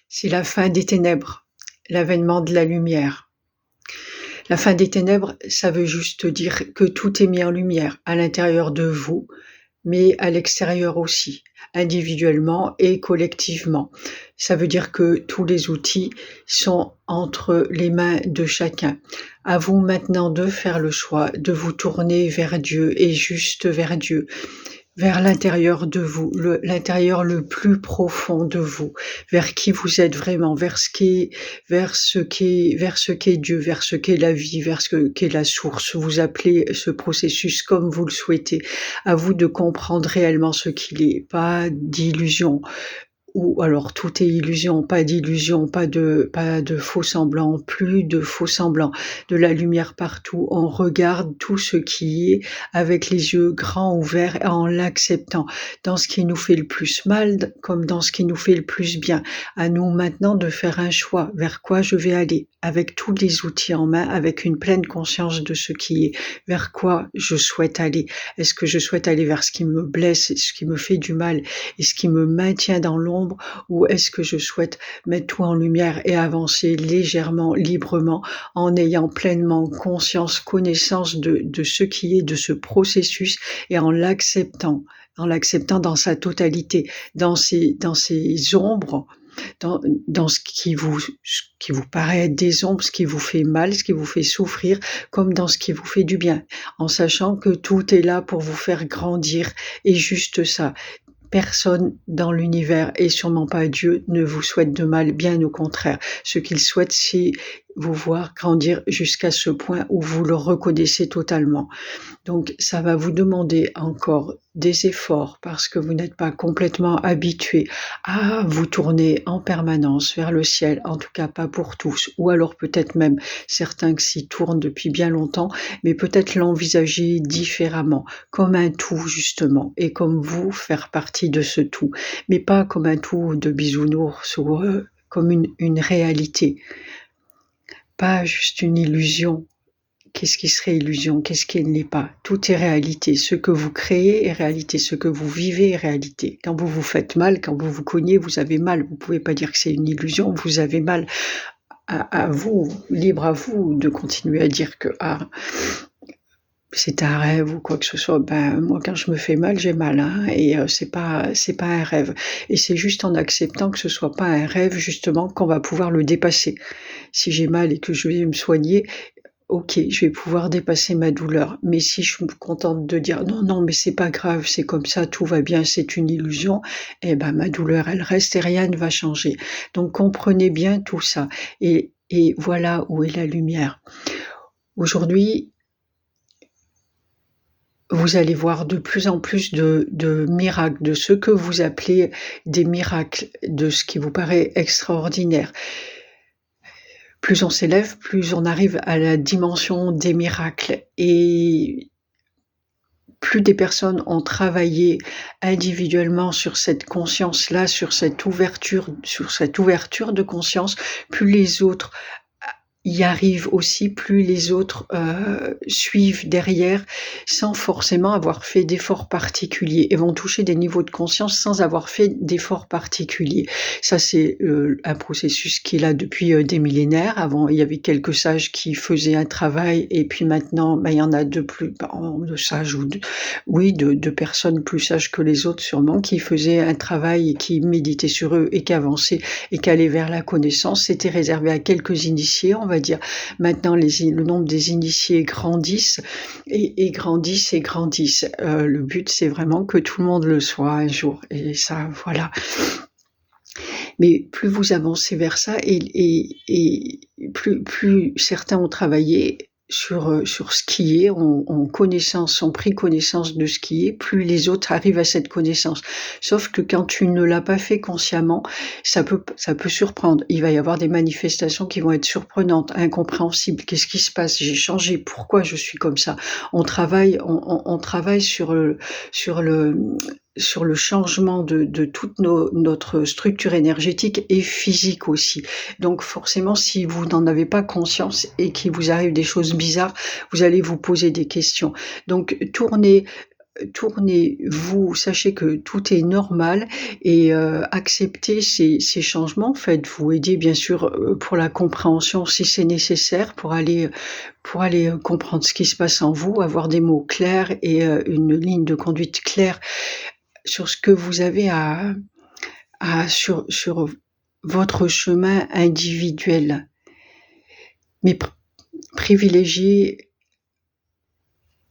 C'est la fin des ténèbres, l'avènement de la lumière. La fin des ténèbres, ça veut juste dire que tout est mis en lumière à l'intérieur de vous, mais à l'extérieur aussi, individuellement et collectivement. Ça veut dire que tous les outils sont entre les mains de chacun. À vous maintenant de faire le choix, de vous tourner vers Dieu et juste vers Dieu, vers l'intérieur de vous, l'intérieur le plus profond de vous, vers qui vous êtes vraiment, vers ce qu'est Dieu, vers ce qu'est la vie, vers ce qu'est la source. Vous appelez ce processus comme vous le souhaitez. À vous de comprendre réellement ce qu'il est, pas d'illusion. Ou alors tout est illusion, pas d'illusion, pas de faux semblants, plus de faux semblants, de la lumière partout. On regarde tout ce qui est avec les yeux grands ouverts en l'acceptant, dans ce qui nous fait le plus mal comme dans ce qui nous fait le plus bien. À nous maintenant de faire un choix vers quoi je vais aller, avec tous les outils en main, avec une pleine conscience de ce qui est, vers quoi je souhaite aller. Est-ce que je souhaite aller vers ce qui me blesse, ce qui me fait du mal et ce qui me maintient dans l'ombre, ou est-ce que je souhaite mettre tout en lumière et avancer légèrement, librement, en ayant pleinement conscience, connaissance de ce qui est, de ce processus, et en l'acceptant dans sa totalité, dans ces ombres, dans ce qui vous paraît être des ombres, ce qui vous fait mal, ce qui vous fait souffrir, comme dans ce qui vous fait du bien, en sachant que tout est là pour vous faire grandir, et juste ça. Personne dans l'univers, et sûrement pas Dieu, ne vous souhaite de mal, bien au contraire. Ce qu'il souhaite, c'est vous voir grandir jusqu'à ce point où vous le reconnaissez totalement. Donc ça va vous demander encore des efforts parce que vous n'êtes pas complètement habitué à vous tourner en permanence vers le ciel, en tout cas pas pour tous, ou alors peut-être même certains qui s'y tournent depuis bien longtemps, mais peut-être l'envisager différemment, comme un tout justement, et comme vous faire partie de ce tout, mais pas comme un tout de bisounours ou comme une réalité, pas juste une illusion. Qu'est-ce qui serait illusion? Qu'est-ce qui ne l'est pas? Tout est réalité. Ce que vous créez est réalité. Ce que vous vivez est réalité. Quand vous vous faites mal, quand vous vous cognez, vous avez mal. Vous pouvez pas dire que c'est une illusion. Vous avez mal. À vous, libre à vous de continuer à dire que c'est un rêve ou quoi que ce soit. Ben moi, quand je me fais mal, j'ai mal, hein, et c'est pas un rêve. Et c'est juste en acceptant que ce soit pas un rêve justement qu'on va pouvoir le dépasser. Si j'ai mal et que je vais me soigner, OK, je vais pouvoir dépasser ma douleur. Mais si je me contente de dire: «Non, non, mais c'est pas grave, c'est comme ça, tout va bien, c'est une illusion», eh ben, ma douleur, elle reste et rien ne va changer. Donc comprenez bien tout ça, et voilà où est la lumière. Aujourd'hui, vous allez voir de plus en plus de miracles, de ce que vous appelez des miracles, de ce qui vous paraît extraordinaire. Plus on s'élève, plus on arrive à la dimension des miracles, et plus des personnes ont travaillé individuellement sur cette conscience-là, sur cette ouverture de conscience, plus les autres y arrivent aussi, plus les autres suivent derrière sans forcément avoir fait d'efforts particuliers, et vont toucher des niveaux de conscience sans avoir fait d'efforts particuliers. Ça, c'est un processus qui est là depuis des millénaires. Avant, il y avait quelques sages qui faisaient un travail, et puis maintenant, il y en a de sages, de personnes plus sages que les autres sûrement, qui faisaient un travail et qui méditaient sur eux et qui avançaient et qui allaient vers la connaissance. C'était réservé à quelques initiés, on va dire. Maintenant, le nombre des initiés grandissent et grandissent et grandissent. Le but, c'est vraiment que tout le monde le soit un jour. Et ça, voilà. Mais plus vous avancez vers ça, et plus certains ont travaillé sur ce qui est, ont pris connaissance de ce qui est, plus les autres arrivent à cette connaissance. Sauf que quand tu ne l'as pas fait consciemment, ça peut surprendre. Il va y avoir des manifestations qui vont être surprenantes, incompréhensibles. Qu'est-ce qui se passe? J'ai changé. Pourquoi je suis comme ça? On travaille sur le changement de toute notre structure énergétique et physique aussi. Donc forcément, si vous n'en avez pas conscience et qu'il vous arrive des choses bizarres, vous allez vous poser des questions. Donc tournez tournez-vous, sachez que tout est normal et acceptez ces changements. Faites-vous aider bien sûr, pour la compréhension si c'est nécessaire pour aller comprendre ce qui se passe en vous, avoir des mots clairs et une ligne de conduite claire sur ce que vous avez sur votre chemin individuel. Mais privilégiez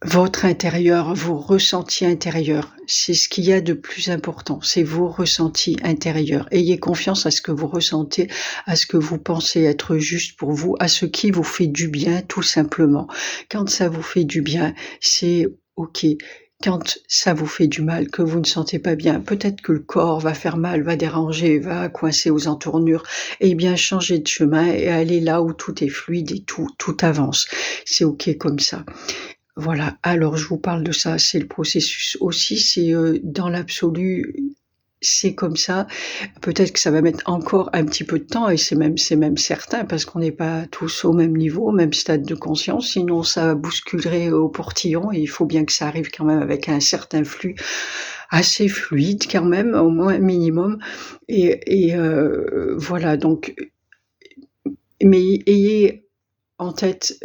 votre intérieur, vos ressentis intérieurs. C'est ce qu'il y a de plus important, c'est vos ressentis intérieurs. Ayez confiance à ce que vous ressentez, à ce que vous pensez être juste pour vous, à ce qui vous fait du bien, tout simplement. Quand ça vous fait du bien, c'est OK. Quand ça vous fait du mal, que vous ne sentez pas bien, peut-être que le corps va faire mal, va déranger, va coincer aux entournures, eh bien changez de chemin et allez là où tout est fluide et tout avance. C'est OK comme ça. Voilà, alors je vous parle de ça, c'est le processus aussi, c'est, dans l'absolu, c'est comme ça. Peut-être que ça va mettre encore un petit peu de temps et c'est même certain parce qu'on n'est pas tous au même niveau, au même stade de conscience, sinon ça bousculerait au portillon et il faut bien que ça arrive quand même avec un certain flux, assez fluide quand même, au moins minimum et voilà donc mais ayez en tête,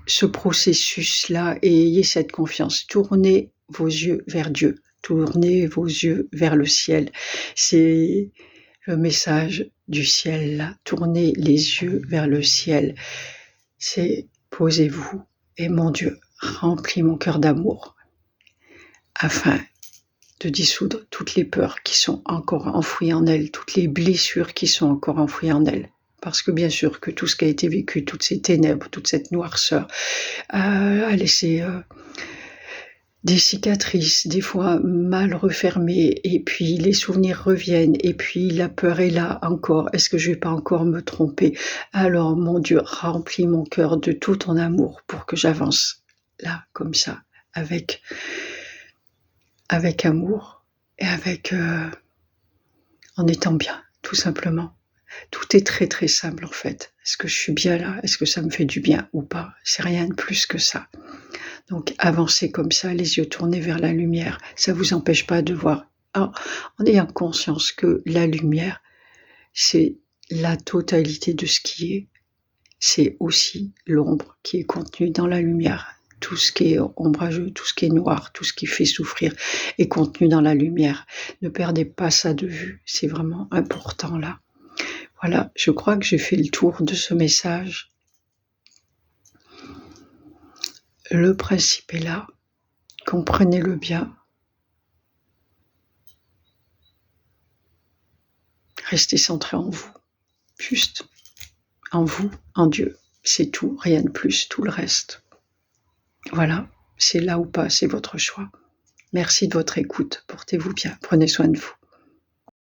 ce processus-là et ayez cette confiance. Tournez vos yeux vers Dieu, tournez vos yeux vers le ciel. C'est le message du ciel là. Tournez les yeux vers le ciel. C'est posez-vous et mon Dieu remplit mon cœur d'amour afin de dissoudre toutes les peurs qui sont encore enfouies en elle, toutes les blessures qui sont encore enfouies en elle. Parce que bien sûr que tout ce qui a été vécu, toutes ces ténèbres, toute cette noirceur, a laissé des cicatrices, des fois mal refermées, et puis les souvenirs reviennent, et puis la peur est là encore. Est-ce que je vais pas encore me tromper? Alors, mon Dieu, remplis mon cœur de tout ton amour pour que j'avance là, comme ça, avec amour et en étant bien, tout simplement. Tout est très très simple en fait. Est-ce que je suis bien là? Est-ce que ça me fait du bien ou pas? C'est rien de plus que ça. Donc avancez comme ça, les yeux tournés vers la lumière. Ça ne vous empêche pas de voir, en ayant conscience que la lumière, c'est la totalité de ce qui est. C'est aussi l'ombre qui est contenue dans la lumière. Tout ce qui est ombrageux, tout ce qui est noir, tout ce qui fait souffrir est contenu dans la lumière. Ne perdez pas ça de vue, c'est vraiment important là. Voilà, je crois que j'ai fait le tour de ce message. Le principe est là, comprenez-le bien. Restez centré en vous, juste en vous, en Dieu. C'est tout, rien de plus, tout le reste. Voilà, c'est là ou pas, c'est votre choix. Merci de votre écoute, portez-vous bien, prenez soin de vous.